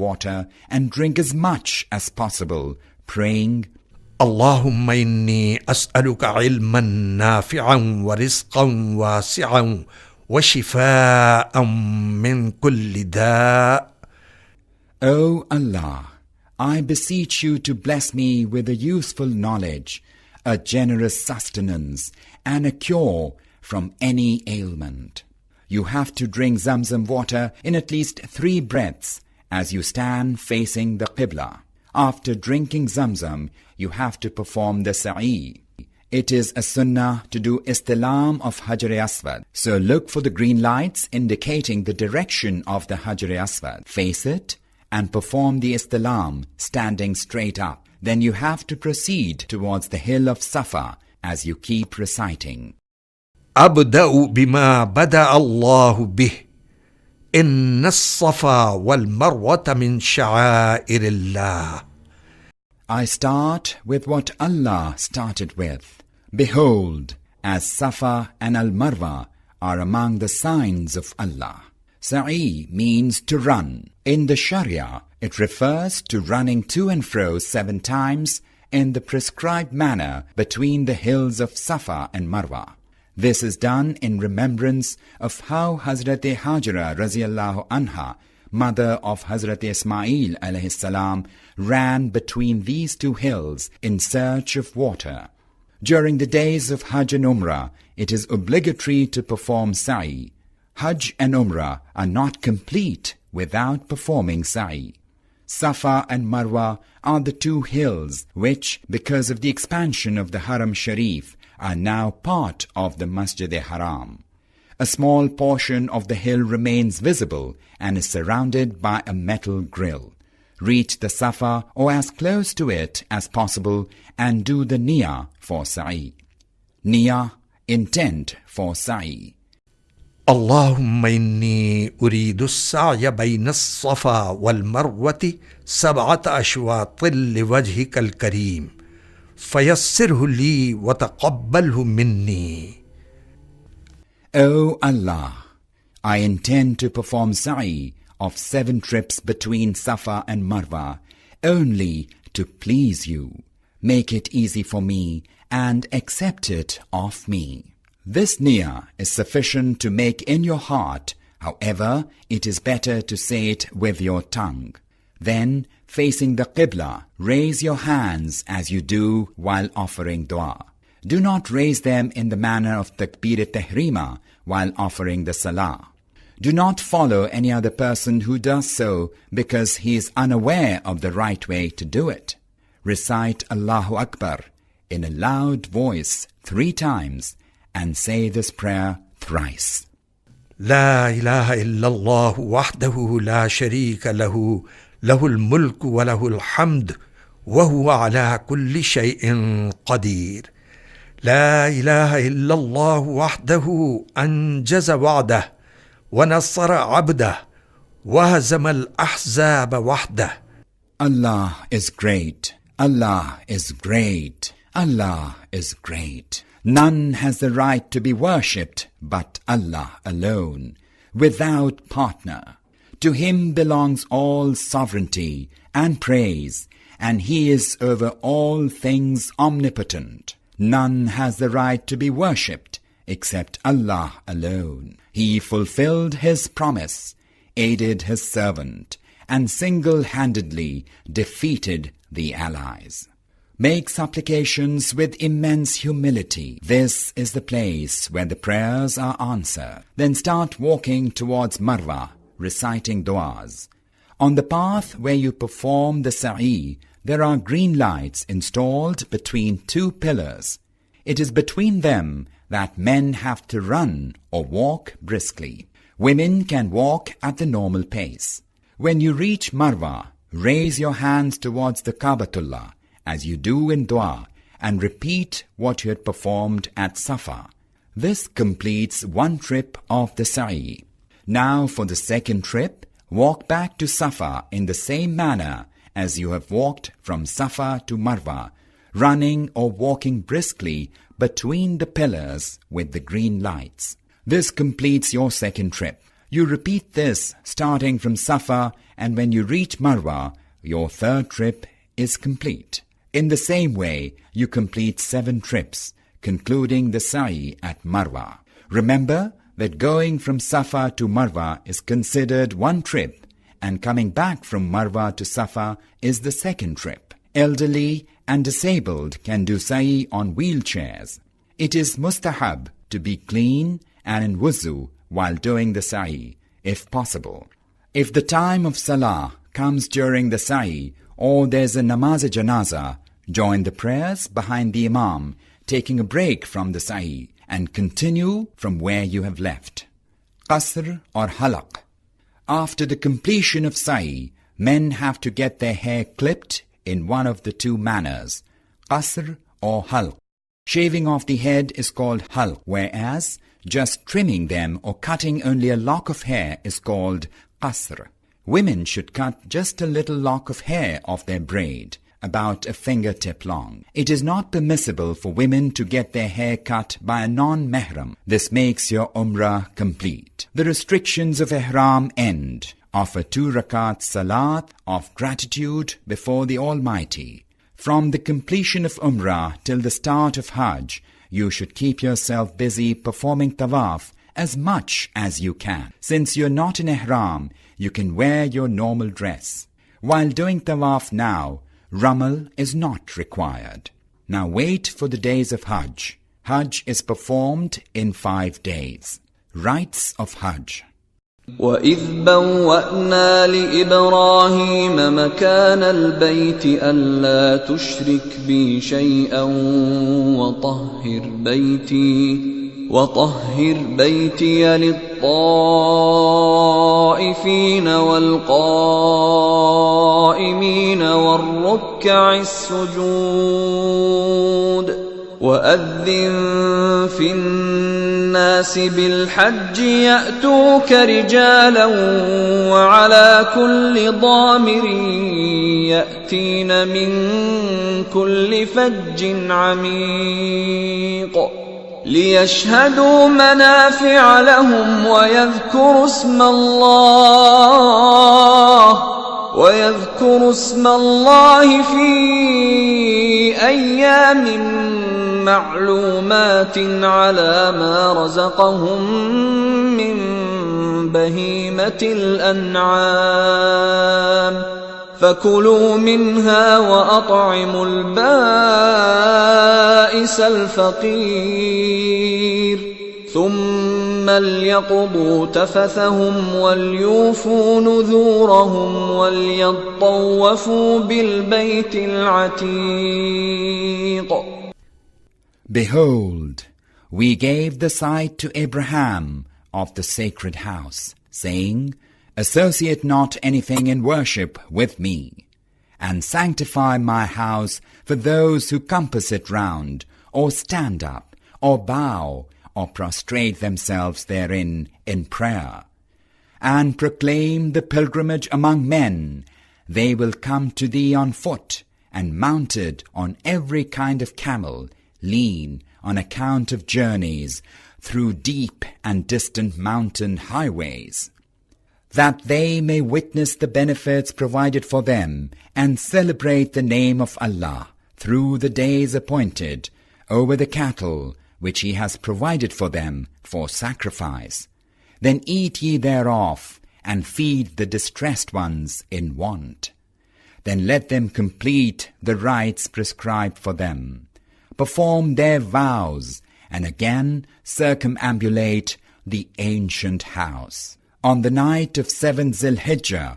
water and drink as much as possible, praying, اللهم إني أسألك علما نافعا ورزقا واسعا وشفاء من كل داء. O Allah, I beseech you to bless me with a useful knowledge, a generous sustenance, and a cure from any ailment. You have to drink Zamzam water in at least 3 breaths as you stand facing the Qibla. After drinking Zamzam, you have to perform the Sa'i. It is a sunnah to do istilam of Hajar Aswad. So look for the green lights indicating the direction of the Hajar Aswad. Face it and perform the istilam standing straight up. Then you have to proceed towards the hill of Safa as you keep reciting. أبدأ بما بدأ الله به إن الصفا والمروة من شعائر الله. I start with what Allah started with. Behold, as Safa and Al-Marwa are among the signs of Allah. Sa'i means to run. In the Sharia, it refers to running to and fro 7 times in the prescribed manner between the hills of Safa and Marwa. This is done in remembrance of how Hazrat Hajra Raziyallahu Anha, mother of Hazrat Ismail alayhi salam, ran between these 2 hills in search of water. During the days of Hajj and Umrah, it is obligatory to perform Sa'i. Hajj and Umrah are not complete without performing Sa'i. Safa and Marwa are the 2 hills which, because of the expansion of the Haram Sharif, are now part of the Masjid Haram. A small portion of the hill remains visible and is surrounded by a metal grill. Reach the Safa or as close to it as possible and do the Niyyah for Sa'i. Niyyah, intent for Sa'i. اللهم إني أريد السعي بين الصفا والمروة 7 أشواط لوجهك الكريم فيسره لي وتقبله مني. O Allah, I intend to perform Sa'i of 7 trips between Safa and Marwa, only to please you. Make it easy for me and accept it of me. This niyyah is sufficient to make in your heart. However, it is better to say it with your tongue. Then, facing the Qibla, raise your hands as you do while offering dua. Do not raise them in the manner of Takbir-e-Tahrima while offering the Salah. Do not follow any other person who does so because he is unaware of the right way to do it. Recite Allahu Akbar in a loud voice 3 times and say this prayer thrice. لا إله إلا الله وحده لا شريك له له الملك وله الحمد وهو على كل شيء قدير. لا إله إلا الله وحده أنجز وعده ونصر عبده وهزم الأحزاب وحده. Allah is great. Allah is great. Allah is great. None has the right to be worshipped but Allah alone, without partner. To Him belongs all sovereignty and praise, and He is over all things omnipotent. None has the right to be worshipped except Allah alone. He fulfilled His promise, aided His servant, and single-handedly defeated the allies. Make supplications with immense humility. This is the place where the prayers are answered. Then start walking towards Marwa, reciting du'as. On the path where you perform the Sa'i, there are green lights installed between 2 pillars. It is between them that men have to run or walk briskly. Women can walk at the normal pace. When you reach Marwa, raise your hands towards the Kaabatullah, as you do in dua, and repeat what you had performed at Safa. This completes 1 trip of the Sa'i. Now for the 2nd trip, walk back to Safa in the same manner as you have walked from Safa to Marwa, running or walking briskly between the pillars with the green lights. This completes your 2nd trip. You repeat this starting from Safa and when you reach Marwa, your third trip is complete. In the same way, you complete 7 trips, concluding the sa'i at Marwa. Remember that going from Safa to Marwa is considered one trip, and coming back from Marwa to Safa is the second trip. Elderly and disabled can do sa'i on wheelchairs. It is mustahab to be clean and in wuzu while doing the sa'i, if possible. If the time of salah comes during the sa'i, or there's a namaz-e-janazah, join the prayers behind the imam, taking a break from the sa'i, and continue from where you have left. Qasr or halaq. After the completion of sa'i, men have to get their hair clipped in one of the 2 manners, qasr or halq. Shaving off the head is called halq, whereas just trimming them or cutting only a lock of hair is called qasr. Women should cut just a little lock of hair off their braid, about a fingertip long. It is not permissible for women to get their hair cut by a non-mahram. This makes your umrah complete. The restrictions of ihram end. Offer 2 rakat salat of gratitude before the Almighty. From the completion of umrah till the start of Hajj, you should keep yourself busy performing tawaf as much as you can. Since you're not in ihram, you can wear your normal dress. While doing tawaf now, ramal is not required. Now wait for the days of Hajj. Hajj is performed in 5 days. Rites of Hajj. وَإِذْ بَوَّأْنَا لِإِبْرَاهِيمَ مَكَانَ الْبَيْتِ أَلَّا تُشْرِكْ بِي شَيْئًا وَطَهِّرْ بَيْتِيَ لِلطَّائِفِينَ وَالْقَائِمِينَ وَالرُّكَّعِ السُّجُودِ وَأَذِّن فِي النَّاسِ بِالْحَجِّ يَأْتُوكَ رِجَالًا وَعَلَى كُلِّ ضَامِرٍ يَأْتِينَ مِنْ كُلِّ فَجٍّ عَمِيقٍ لِيَشْهَدُوا مَنَافِعَ لَهُمْ وَيَذْكُرُوا اسْمَ الله في أيام معلومات على ما رزقهم من بهيمة الأنعام فكلوا منها وأطعموا البائس الفقير ثم ليقضوا تفثهم وليوفوا نذورهم وليطوفوا بالبيت العتيق. Behold, we gave the sight to Abraham of the sacred house, saying, Associate not anything in worship with me, and sanctify my house for those who compass it round, or stand up, or bow, or prostrate themselves therein in prayer. And proclaim the pilgrimage among men. They will come to thee on foot, and mounted on every kind of camel, lean on account of journeys through deep and distant mountain highways, that they may witness the benefits provided for them and celebrate the name of Allah through the days appointed over the cattle which He has provided for them for sacrifice. Then eat ye thereof, and feed the distressed ones in want. Then let them complete the rites prescribed for them, perform their vows, and again circumambulate the ancient house. On the night of 7 Zil-Hijjah,